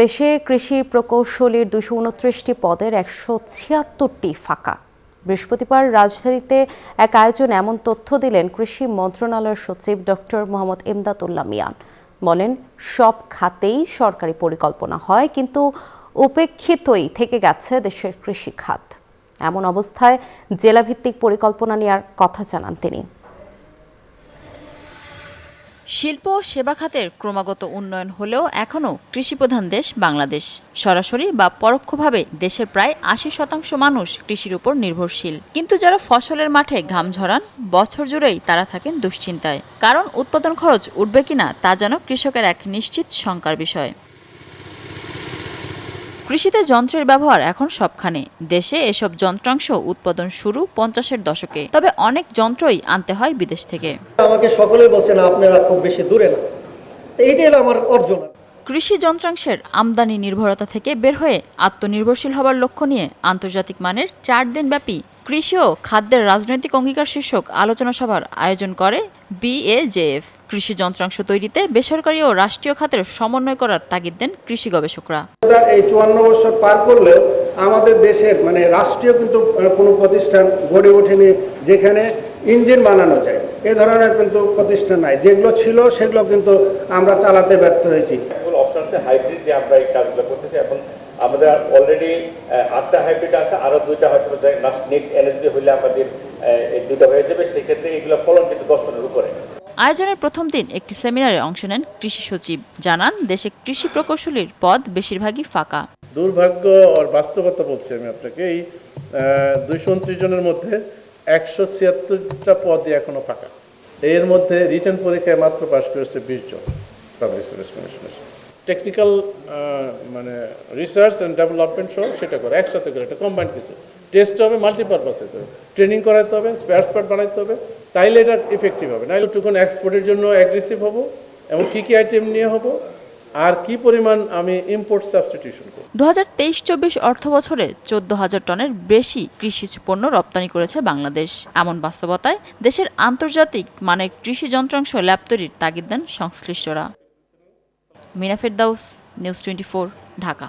দেশে কৃষি প্রকৌশলীর ২২৯টি পদের ১৭৬টি ফাঁকা। বৃহস্পতিবার রাজধানীতে এক আয়োজনে এমন তথ্য দিলেন কৃষি মন্ত্রণালয়ের সচিব ডক্টর মোহাম্মদ ইমদাদুল্লাহ মিয়ান। বলেন, সব খাতেই সরকারি পরিকল্পনা হয়, কিন্তু উপেক্ষিতই থেকে গেছে দেশের কৃষি খাত। এমন অবস্থায় জেলাভিত্তিক পরিকল্পনা নেওয়ার কথা জানান তিনি। শিল্প ও সেবা খাতের ক্রমাগত উন্নয়ন হলেও এখনও কৃষিপ্রধান দেশ বাংলাদেশ। সরাসরি বা পরোক্ষভাবে দেশের প্রায় ৮০% মানুষ কৃষির উপর নির্ভরশীল। কিন্তু যারা ফসলের মাঠে ঘাম ঝরান, বছর জুড়েই তারা থাকেন দুশ্চিন্তায়। কারণ উৎপাদন খরচ উঠবে কিনা তা যেন কৃষকের এক নিশ্চিত শঙ্কার বিষয়। কৃষিতে যন্ত্রের ব্যবহার এখন সবখানে। দেশে এসব যন্ত্রাংশ উৎপাদন শুরু 50-এর দশকে, তবে অনেক যন্ত্রই আনতে হয় বিদেশ থেকে। আমাকে সকলেই বলছেন আপনারা খুব বেশি দূরে না, এইটাই হলো আমার অর্জন। কৃষি যন্ত্রাংশের আমদানি নির্ভরতা থেকে বের হয়ে আত্মনির্ভরশীল হবার লক্ষ্য নিয়ে আন্তর্জাতিক মানের 4 দিনব্যাপী কৃষি ও খাদ্যের রাজনৈতিক অঙ্গীকার শীর্ষক আলোচনা সভার আয়োজন করে BAJF। কৃষি যন্ত্রাংশ তৈরিতে বেসরকারি ও রাষ্ট্রীয় খাতের সমন্বয় করার তাগিদ দেন কৃষি গবেষকরা। এই 54 বছর পার করলেও আমাদের দেশের রাষ্ট্রীয় কিন্তু কোনো প্রতিষ্ঠান গড়ে ওঠেনি যেখানে ইঞ্জিন বানানো যায়। এ ধরনের কিন্তু প্রতিষ্ঠান নাই। যেগুলো ছিল সেগুলো কিন্তু আমরা চালাতে ব্যর্থ হয়েছি। হাইব্রিড যে আমরা এই কাজগুলো করতেছি, এখন আমাদের অলরেডি 8টা হাইব্রিড আছে, আরো 2টা হয়তো নেক্সট এনএসবি হলে আমাদের এই 2টা হয়ে যাবে। সেক্ষেত্রে এগুলো ফলন কিন্তু 10 টনের উপরে। আয়োজনের প্রথম দিন একটি সেমিনারে অংশ নেন কৃষি সচিব। জানান, দেশে কৃষি প্রকৌশলীর পদ বেশিরভাগই ফাঁকা। দুর্ভাগ্য আর বাস্তবতা বলছি আমি আপনাকে, এই 229 জনের মধ্যে 176টা পদই এখনো ফাঁকা। এর মধ্যে রিটেন পরীক্ষায় মাত্র পাশ করেছে 20 জন পাবলিক সার্ভিস কমিশনের। টেকনিক্যাল রিসার্চ অ্যান্ড ডেভেলপমেন্ট সহ সেটা করে একসাথে করে, এটা কম্বাইন্ড কিছু টেস্ট হবে, মাল্টিপারপাস হতে হবে, ট্রেনিং করাতে হবে, স্পেয়ার পার্ট বানাইতে হবে, তাইলে এটা ইফেক্টিভ হবে। নাইলে টুকুন এক্সপোর্টের জন্য অ্যাগ্রেসিভ হব এবং কী আইটেম নিয়ে হব আর কি পরিমাণ আমি ইম্পোর্ট সাবস্টিটিউশন করব। 2023-24 অর্থ বছরে 14,000 টনের বেশি কৃষি পণ্য রপ্তানি করেছে বাংলাদেশ। এমন বাস্তবতায় দেশের আন্তর্জাতিক মানের কৃষি যন্ত্রাংশ ল্যাব তৈরির তাগিদ দেন সংশ্লিষ্টরা। মিনা ফেরদাউস, নিউজ 24, ঢাকা।